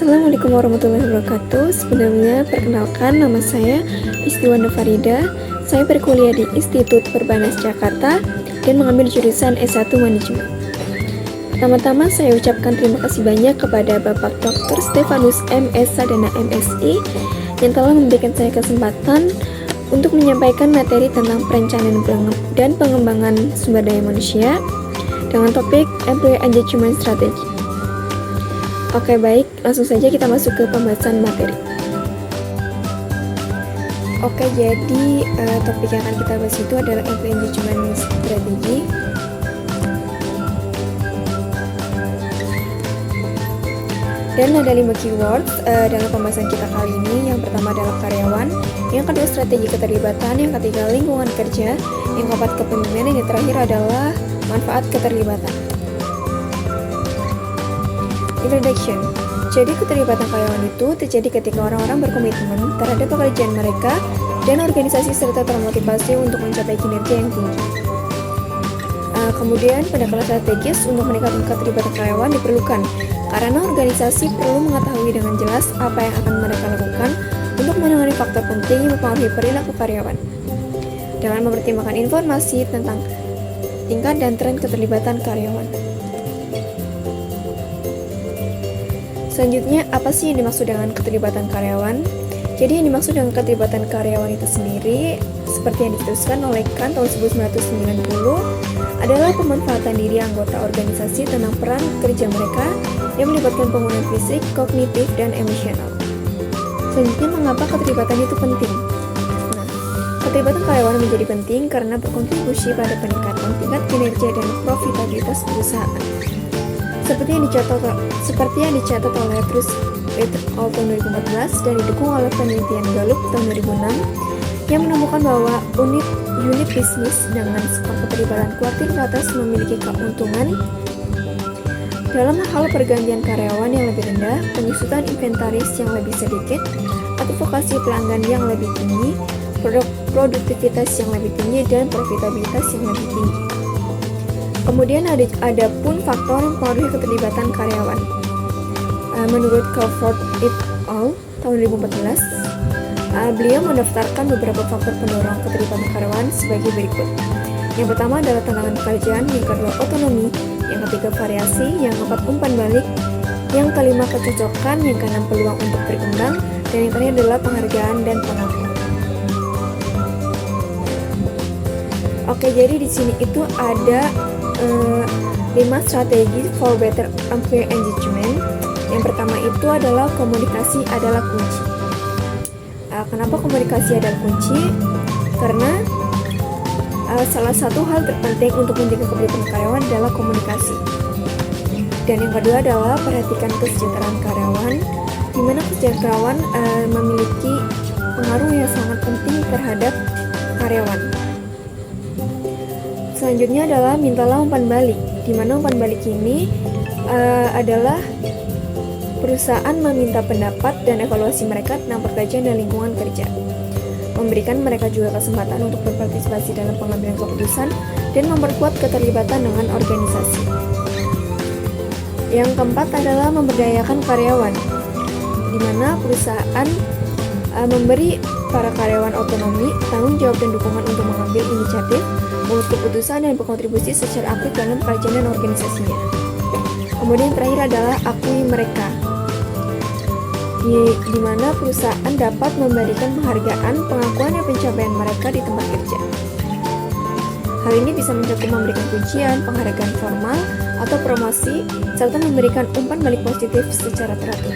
Assalamualaikum warahmatullahi wabarakatuh. Sebelumnya, perkenalkan nama saya Istiwanda Farida. Saya berkuliah di Institut Perbanas Jakarta dan mengambil jurusan S1 Manajemen. Pertama-tama saya ucapkan terima kasih banyak kepada Bapak Dr. Stefanus M.S. Sadana MSI yang telah memberikan saya kesempatan untuk menyampaikan materi tentang perencanaan dan pengembangan sumber daya manusia dengan topik Employee Engagement Strategy. Oke, baik, langsung saja kita masuk ke pembahasan materi. Oke, jadi topik yang akan kita bahas itu adalah Employee Engagement Strategy. Dan ada 5 keywords dalam pembahasan kita kali ini. Yang pertama adalah karyawan, yang kedua strategi keterlibatan, yang ketiga lingkungan kerja, yang keempat kepemimpinan, dan yang terakhir adalah manfaat keterlibatan. Introduction. Jadi keterlibatan karyawan itu terjadi ketika orang-orang berkomitmen terhadap pekerjaan mereka dan organisasi serta termotivasi untuk mencapai kinerja yang tinggi. Kemudian pendekatan strategis untuk meningkatkan keterlibatan karyawan diperlukan karena organisasi perlu mengetahui dengan jelas apa yang akan mereka lakukan untuk menangani faktor penting yang mempengaruhi perilaku karyawan. Dengan mempertimbangkan informasi tentang tingkat dan tren keterlibatan karyawan. Selanjutnya, apa sih yang dimaksud dengan keterlibatan karyawan? Jadi yang dimaksud dengan keterlibatan karyawan itu sendiri, seperti yang diteruskan oleh Kant tahun 1990, adalah pemanfaatan diri anggota organisasi tentang peran kerja mereka yang melibatkan penggunaan fisik, kognitif, dan emosional. Selanjutnya, mengapa keterlibatan itu penting? Nah, keterlibatan karyawan menjadi penting karena berkontribusi pada peningkatan tingkat kinerja dan profitabilitas perusahaan. Seperti yang dicatat oleh Truss et al. Tahun 2014 dan didukung oleh penelitian Gallup tahun 2006 yang menemukan bahwa unit bisnis dengan skor keterlibatan kuartil ke atas memiliki keuntungan dalam hal pergantian karyawan yang lebih rendah, penyusutan inventaris yang lebih sedikit, advokasi pelanggan yang lebih tinggi, produktivitas yang lebih tinggi, dan profitabilitas yang lebih tinggi. Kemudian ada pun faktor yang mempengaruhi keterlibatan karyawan. Menurut Crawford et al. Tahun 2014, beliau mendaftarkan beberapa faktor pendorong keterlibatan karyawan sebagai berikut. Yang pertama adalah tantangan pekerjaan, yang kedua otonomi, yang ketiga variasi, yang keempat umpan balik, yang kelima kecocokan, yang keenam peluang untuk berkembang, dan yang terakhir adalah penghargaan dan pengakuan. Oke, jadi di sini itu ada 5 strategi for better employee engagement. Yang pertama itu adalah komunikasi adalah kunci. Kenapa komunikasi adalah kunci? Karena salah satu hal terpenting untuk menjaga keterlibatan karyawan adalah komunikasi. Dan yang kedua adalah perhatikan kesejahteraan karyawan, di mana kesejahteraan karyawan memiliki pengaruh yang sangat penting terhadap karyawan. Selanjutnya adalah mintalah umpan balik, di mana umpan balik ini adalah perusahaan meminta pendapat dan evaluasi mereka tentang pekerjaan dan lingkungan kerja. Memberikan mereka juga kesempatan untuk berpartisipasi dalam pengambilan keputusan dan memperkuat keterlibatan dengan organisasi. Yang keempat adalah memberdayakan karyawan, di mana perusahaan memberi para karyawan otonomi, tanggung jawab dan dukungan untuk mengambil inisiatif, membuat keputusan dan berkontribusi secara aktif dalam pekerjaan dan organisasinya. Kemudian yang terakhir adalah akui mereka, di mana perusahaan dapat memberikan penghargaan, pengakuan dan pencapaian mereka di tempat kerja. Hal ini bisa mencakup memberikan pujian, penghargaan formal atau promosi, serta memberikan umpan balik positif secara teratur.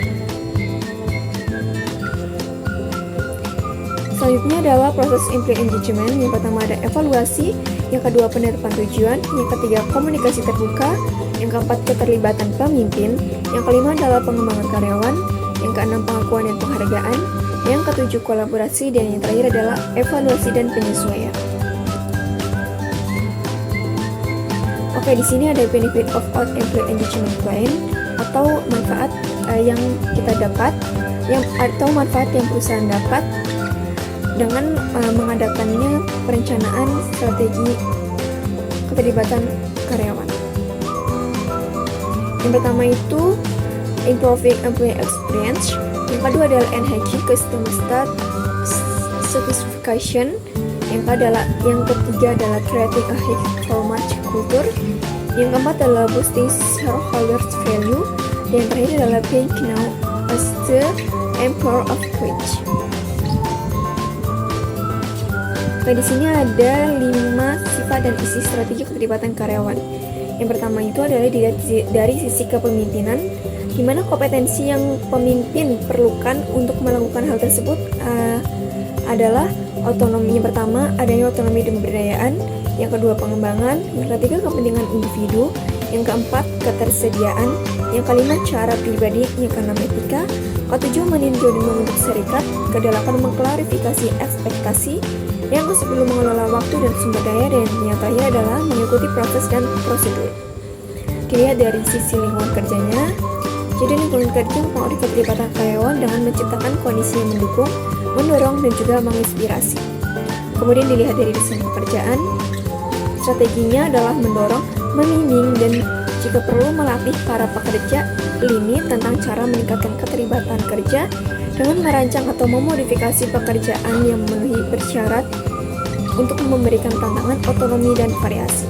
Selanjutnya adalah proses employee engagement. Yang pertama ada evaluasi, yang kedua penetapan tujuan, yang ketiga komunikasi terbuka, yang keempat keterlibatan pemimpin, yang kelima adalah pengembangan karyawan, yang keenam pengakuan dan penghargaan, yang ketujuh kolaborasi, dan yang terakhir adalah evaluasi dan penyesuaian. Oke, di sini ada benefit of our employee engagement plan atau manfaat yang kita dapat, atau manfaat yang perusahaan dapat dengan mengadakannya perencanaan strategi keterlibatan karyawan. Yang pertama itu improving employee experience. Yang kedua adalah enhancing customer satisfaction. Yang ketiga adalah creating a high performance culture. Yang keempat adalah boosting shareholders value. Dan yang terakhir adalah being known as the employer of choice. Oke, di sini ada 5 sifat dan isi strategi keterlibatan karyawan. Yang pertama itu adalah dari sisi kepemimpinan, di mana kompetensi yang pemimpin perlukan untuk melakukan hal tersebut adalah otonomi. Yang pertama, adanya otonomi dan pemberdayaan. Yang kedua, pengembangan. Yang ketiga, kepentingan individu. Yang keempat, ketersediaan. Yang kelima, cara pribadi. Yang keenam, etika. Ketujuh, meninjau dan membentuk serikat. Kedelapan, mengklarifikasi ekspektasi. Yang ke-10, mengelola waktu dan sumber daya. Dan yang terakhir adalah mengikuti proses dan prosedur. Dilihat dari sisi lingkungan kerjanya. Jadi lingkungan kerja mempengaruhi keterlibatan karyawan dengan menciptakan kondisi yang mendukung, mendorong, dan juga menginspirasi. Kemudian dilihat dari desain pekerjaan. Strateginya adalah mendorong, membimbing, dan jika perlu melatih para pekerja lini tentang cara meningkatkan keterlibatan kerja dengan merancang atau memodifikasi pekerjaan yang memenuhi persyarat untuk memberikan tantangan, otonomi, dan variasi.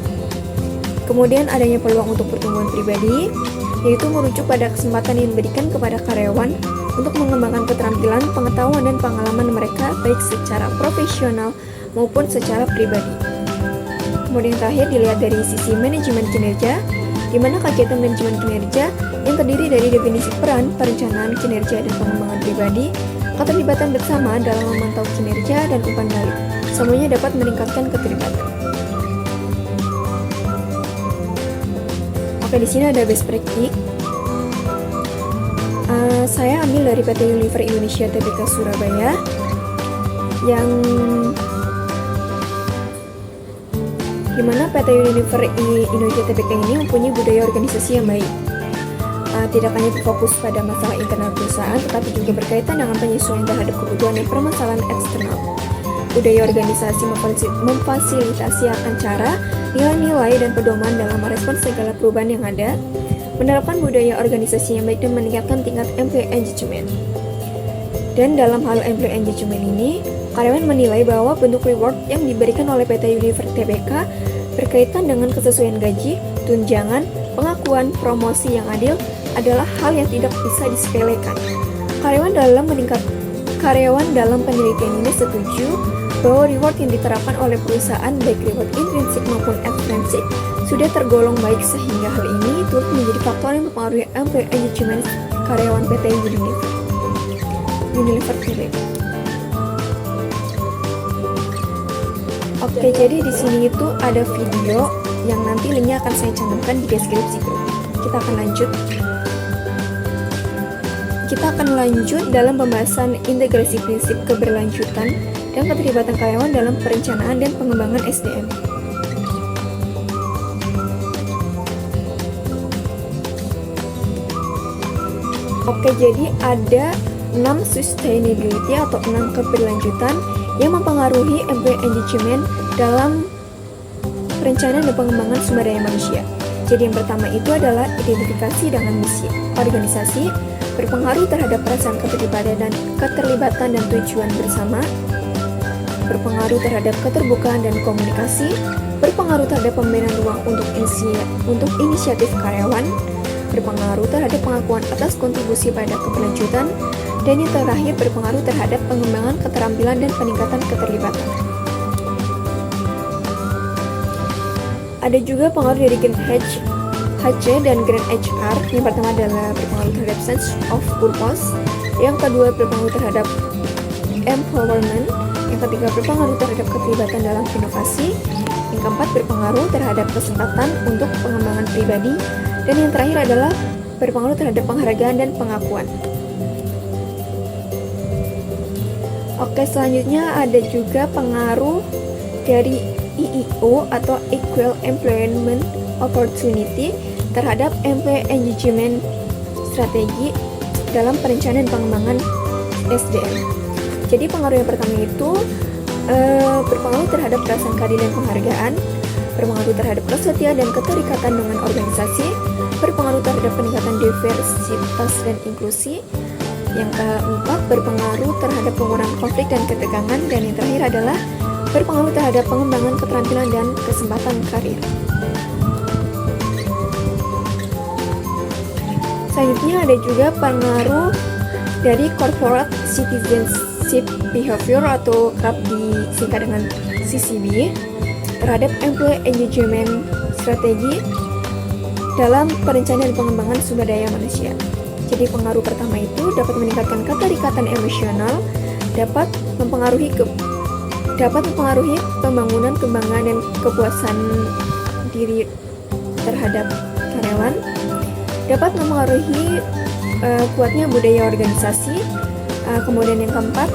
Kemudian adanya peluang untuk pertumbuhan pribadi, yaitu merujuk pada kesempatan yang diberikan kepada karyawan untuk mengembangkan keterampilan, pengetahuan, dan pengalaman mereka baik secara profesional maupun secara pribadi. Kemudian yang terakhir dilihat dari sisi manajemen kinerja, di mana kegiatan manajemen kinerja yang terdiri dari definisi peran, perencanaan kinerja, dan pengembangan pribadi, keterlibatan bersama dalam memantau kinerja, dan umpan balik. Semuanya dapat meningkatkan keterlibatan. Oke, di sini ada best practice. Saya ambil dari PT Unilever Indonesia Tbk Surabaya, yang dimana PT Unilever Indonesia Tbk ini mempunyai budaya organisasi yang baik. Tidak hanya berfokus pada masalah internal perusahaan, tetapi juga berkaitan dengan penyesuaian terhadap kebutuhan dan permasalahan eksternal. Budaya organisasi memfasilitasi akan cara, nilai-nilai, dan pedoman dalam merespon segala perubahan yang ada, menerapkan budaya organisasi yang baik, dan meningkatkan tingkat employee engagement. Dan dalam hal employee engagement ini, karyawan menilai bahwa bentuk reward yang diberikan oleh PT Unilever Tbk berkaitan dengan kesesuaian gaji, tunjangan, pengakuan, promosi yang adil adalah hal yang tidak bisa disepelekan. Karyawan dalam penelitian ini setuju bahwa reward yang diterapkan oleh perusahaan, baik reward intrinsik maupun ekstrinsik, sudah tergolong baik, sehingga hal ini turut menjadi faktor yang mempengaruhi employee engagement karyawan PT Unilever Tbk. Oke, jadi di sini itu ada video yang nanti linknya akan saya cantumkan di deskripsi grup. Kita akan lanjut dalam pembahasan integrasi prinsip keberlanjutan dan keterlibatan karyawan dalam perencanaan dan pengembangan SDM. Oke, jadi ada 6 sustainability atau 6 keberlanjutan yang mempengaruhi employee engagement dalam perencanaan dan pengembangan sumber daya manusia. Jadi yang pertama itu adalah identifikasi dengan misi organisasi, berpengaruh terhadap perasaan keterlibatan dan tujuan bersama, berpengaruh terhadap keterbukaan dan komunikasi, berpengaruh terhadap pemberian ruang untuk inisiatif karyawan, berpengaruh terhadap pengakuan atas kontribusi pada keberlanjutan, dan yang terakhir berpengaruh terhadap pengembangan keterampilan dan peningkatan keterlibatan. Ada juga pengaruh dari Gen HC dan Gen HR. Yang pertama adalah berpengaruh terhadap sense of purpose, yang kedua berpengaruh terhadap empowerment, yang ketiga berpengaruh terhadap keterlibatan dalam inovasi, yang keempat berpengaruh terhadap kesempatan untuk pengembangan pribadi, dan yang terakhir adalah berpengaruh terhadap penghargaan dan pengakuan. Oke, selanjutnya ada juga pengaruh dari EEO atau Equal Employment Opportunity terhadap employee engagement strategi dalam perencanaan dan pengembangan SDM. Jadi pengaruh yang pertama itu berpengaruh terhadap perasaan keadilan dan penghargaan, berpengaruh terhadap kesetiaan dan keterikatan dengan organisasi, berpengaruh terhadap peningkatan diversitas dan inklusi. Yang keempat, berpengaruh terhadap pengurangan konflik dan ketegangan. Dan yang terakhir adalah berpengaruh terhadap pengembangan keterampilan dan kesempatan karir. Selanjutnya ada juga pengaruh dari corporate citizenship behavior atau kerap disingkat dengan CCB terhadap employee engagement strategi dalam perencanaan dan pengembangan sumber daya manusia. Jadi pengaruh pertama itu dapat meningkatkan keterikatan emosional, dapat mempengaruhi pembangunan, kebanggaan dan kepuasan diri terhadap karyawan, dapat mempengaruhi kuatnya budaya organisasi. Kemudian yang keempat,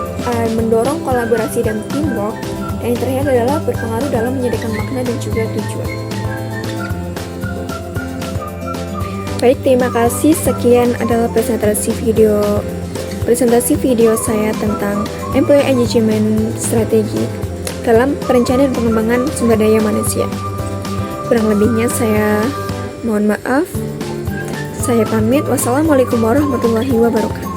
mendorong kolaborasi dan teamwork. Dan yang terakhir adalah berpengaruh dalam menyediakan makna dan juga tujuan. Baik, terima kasih. Sekian adalah presentasi video saya tentang Employee Engagement Strategy dalam perencanaan dan pengembangan sumber daya manusia. Kurang lebihnya saya mohon maaf. Saya pamit. Wassalamualaikum warahmatullahi wabarakatuh.